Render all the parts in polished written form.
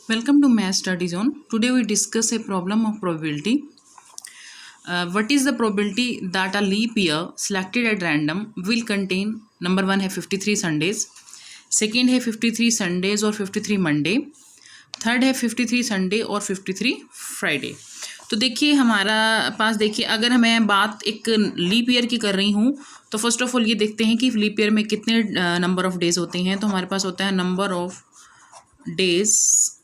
Welcome to Math Study Zone. Today we discuss a problem of probability. What is the probability that a leap year selected at random will contain number one है 53 Sundays, second है 53 Sundays और 53 Monday, third है 53 Sunday और 53 Friday. तो देखिए हमारा पास देखिए अगर मैं बात एक लीप ईयर की कर रही हूँ तो फर्स्ट ऑफ ऑल ये देखते हैं कि लीप ईयर में कितने नंबर ऑफ डेज होते हैं. तो हमारे पास होता है number of days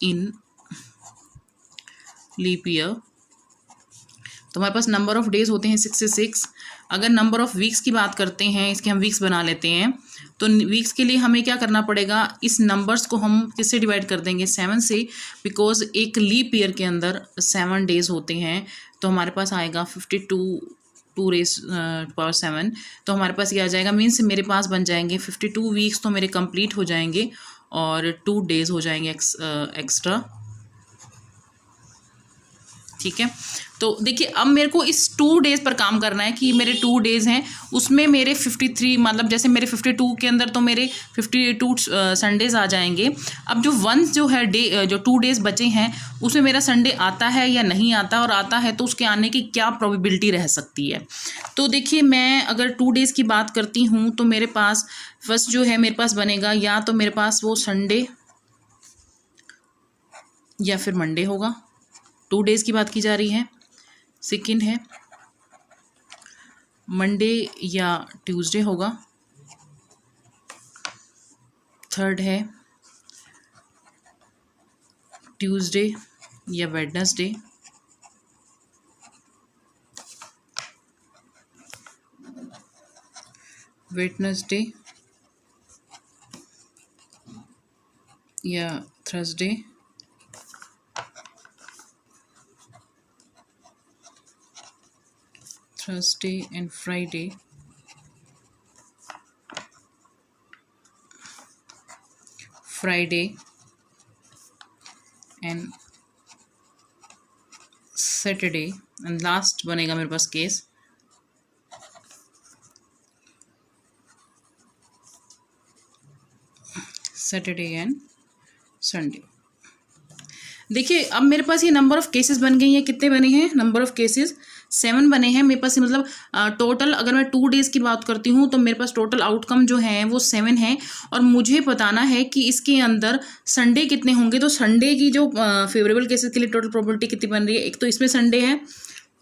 in leap year. तो हमारे पास नंबर ऑफ डेज होते हैं 66. अगर नंबर ऑफ वीक्स की बात करते हैं, इसके हम वीक्स बना लेते हैं. तो वीक्स के लिए हमें क्या करना पड़ेगा, इस नंबर्स को हम किससे डिवाइड कर देंगे, 7 से, बिकॉज एक लीप ईयर के अंदर 7 डेज होते हैं. तो हमारे पास आएगा 52 तो हमारे पास ये आ जाएगा, मीन्स मेरे पास बन जाएंगे 52 वीक्स तो मेरे कंप्लीट हो जाएंगे और 2 डेज हो जाएंगे एक्स्ट्रा. ठीक है. तो देखिए अब मेरे को इस 2 डेज़ पर काम करना है कि मेरे 2 डेज़ हैं उसमें मेरे 53 मतलब जैसे मेरे 52 के अंदर तो मेरे 52 संडेज़ आ जाएंगे. अब जो वंस जो है डे जो 2 डेज़ बचे हैं उसमें मेरा संडे आता है या नहीं आता, और आता है तो उसके आने की क्या प्रोबेबिलिटी रह सकती है. तो देखिए मैं अगर 2 डेज़ की बात करती हूँ तो मेरे पास फर्स्ट जो है मेरे पास बनेगा या तो मेरे पास वो संडे या फिर मंडे होगा. 2 डेज़ की बात की जा रही है. सेकंड है मंडे या ट्यूसडे होगा. थर्ड है ट्यूसडे या वेडनेसडे. वेडनेसडे या Thursday. Thursday and Friday. Friday and Saturday, and last बनेगा मेरे पास केस सैटरडे एंड संडे. देखिए अब मेरे पास ये नंबर ऑफ केसेस बन गई हैं. कितने बने हैं नंबर ऑफ केसेस, 7 बने हैं मेरे पास. मतलब टोटल अगर मैं 2 डेज़ की बात करती हूँ तो मेरे पास टोटल आउटकम जो है वो 7 है. और मुझे बताना है कि इसके अंदर संडे कितने होंगे. तो संडे की जो फेवरेबल केसेस के लिए टोटल प्रोबेबिलिटी कितनी बन रही है, एक तो इसमें संडे है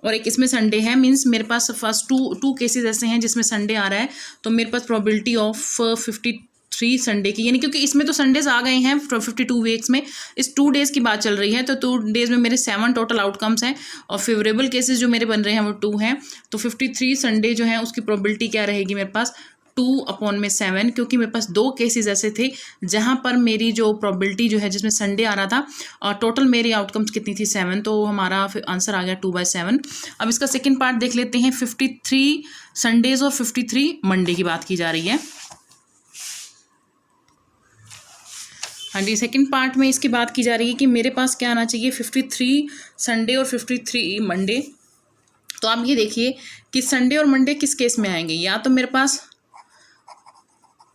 और एक इसमें संडे है. मीन्स मेरे पास फर्स्ट टू केसेस ऐसे हैं जिसमें संडे आ रहा है. तो मेरे पास प्रोबेबिलिटी ऑफ 53 संडे की, यानी क्योंकि इसमें तो संडेज आ गए हैं 52 वीक्स में, इस 2 डेज़ की बात चल रही है. तो 2 डेज़ में मेरे 7 टोटल आउटकम्स हैं और फेवरेबल केसेस जो मेरे बन रहे हैं वो 2 हैं. तो 53 संडे जो है उसकी प्रोबेबिलिटी क्या रहेगी मेरे पास, 2/7, क्योंकि मेरे पास 2 केसेस ऐसे थे जहां पर मेरी जो प्रोबेबिलिटी जो है जिसमें संडे आ रहा था और टोटल मेरी आउटकम्स कितनी थी 7. तो हमारा आंसर आ गया 2/7. अब इसका सेकंड पार्ट देख लेते हैं. 53 संडेज और 53 मंडे की बात की जा रही है. हाँ जी, सेकंड पार्ट में इसकी बात की जा रही है कि मेरे पास क्या आना चाहिए, 53 संडे और 53 मंडे. तो आप ये देखिए कि संडे और मंडे किस केस में आएंगे. या तो मेरे पास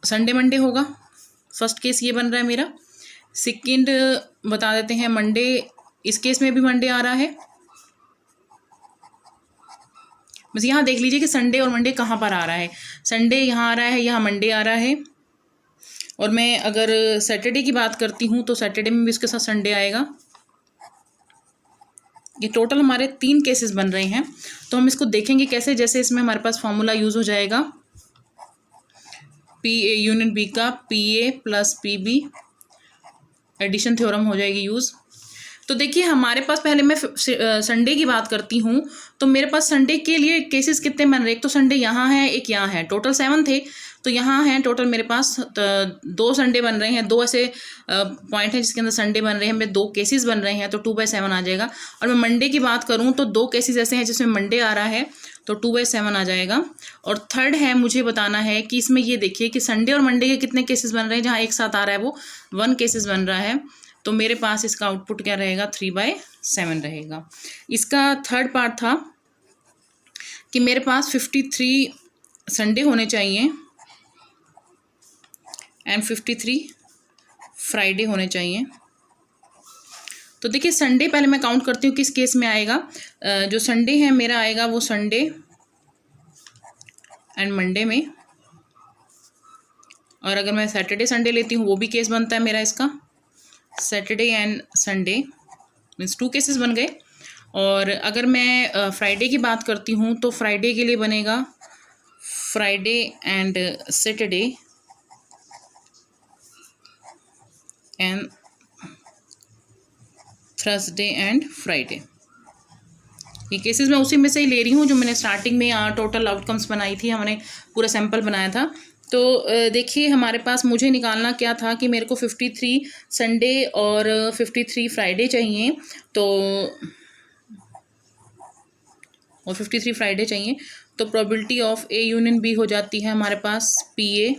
संडे मंडे होगा, फर्स्ट केस ये बन रहा है मेरा. सेकंड बता देते हैं मंडे, इस केस में भी मंडे आ रहा है. बस यहाँ देख लीजिए कि संडे और मंडे कहाँ पर आ रहा है. संडे यहाँ आ रहा है, यहाँ मंडे आ रहा है. और मैं अगर सैटरडे की बात करती हूँ तो सैटरडे में भी इसके साथ संडे आएगा. ये टोटल हमारे 3 केसेस बन रहे हैं. तो हम इसको देखेंगे कैसे, जैसे इसमें हमारे पास फॉर्मूला यूज़ हो जाएगा पी ए यूनियन बी का PA + PB एडिशन थ्योरम हो जाएगी यूज़. तो देखिए हमारे पास पहले मैं संडे की बात करती हूँ तो मेरे पास संडे के लिए केसेस कितने बन रहे हैं, एक तो संडे यहाँ है एक यहाँ है, टोटल 7 थे. तो यहाँ हैं टोटल मेरे पास 2 संडे बन रहे हैं. 2 ऐसे पॉइंट हैं जिसके अंदर संडे बन रहे हैं, मेरे 2 केसेस बन रहे हैं तो 2/7 आ जाएगा. और मैं मंडे की बात करूँ तो 2 केसेस ऐसे हैं जिसमें मंडे आ रहा है तो 2/7 आ जाएगा. और थर्ड है मुझे बताना है कि इसमें ये देखिए कि संडे और मंडे के कितने केसेस बन रहे हैं. जहाँ एक साथ आ रहा है वो 1 केसेस बन रहा है. तो मेरे पास इसका आउटपुट क्या रहेगा, 3/7 रहेगा. इसका थर्ड पार्ट था कि मेरे पास 53 संडे होने चाहिए एंड 53 फ्राइडे होने चाहिए. तो देखिए संडे पहले मैं काउंट करती हूँ किस केस में आएगा। जो संडे है मेरा आएगा वो संडे एंड मंडे में, और अगर मैं सैटरडे संडे लेती हूँ वो भी केस बनता है मेरा इसका, Saturday and Sunday means 2 cases बन गए। और अगर मैं फ्राइडे की बात करती हूँ तो फ्राइडे के लिए बनेगा Friday and Saturday and Thursday and Friday. ये केसेस मैं उसी में से ही ले रही हूँ जो मैंने स्टार्टिंग में टोटल आउटकम्स बनाई थी, हमने पूरा सैंपल बनाया था। तो देखिए हमारे पास मुझे निकालना क्या था कि मेरे को 53 संडे और 53 फ्राइडे चाहिए, तो और 53 फ्राइडे चाहिए। तो probability of A union B हो जाती है हमारे पास PA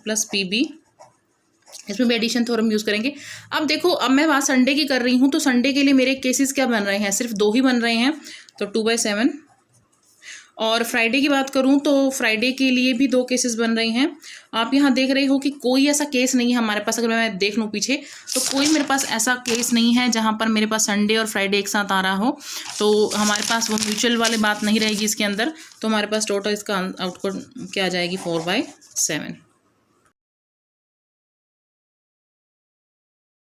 प्लस PB। इसमें भी एडिशन थ्योरम यूज़ करेंगे। अब देखो, अब मैं बात संडे की कर रही हूँ, तो संडे के लिए मेरे केसेस क्या बन रहे हैं, सिर्फ 2 ही बन रहे हैं, तो 2/7। और फ्राइडे की बात करूँ तो फ्राइडे के लिए भी 2 केसेस बन रहे हैं। आप यहाँ देख रहे हो कि कोई ऐसा केस नहीं है हमारे पास, अगर मैं देख लूँ पीछे तो कोई मेरे पास ऐसा केस नहीं है जहाँ पर मेरे पास संडे और फ्राइडे एक साथ आ रहा हो। तो हमारे पास वो म्यूचुअल वाली बात नहीं रहेगी इसके अंदर। तो हमारे पास टोटल इसका आउटपुट क्या आ जाएगी 4/7।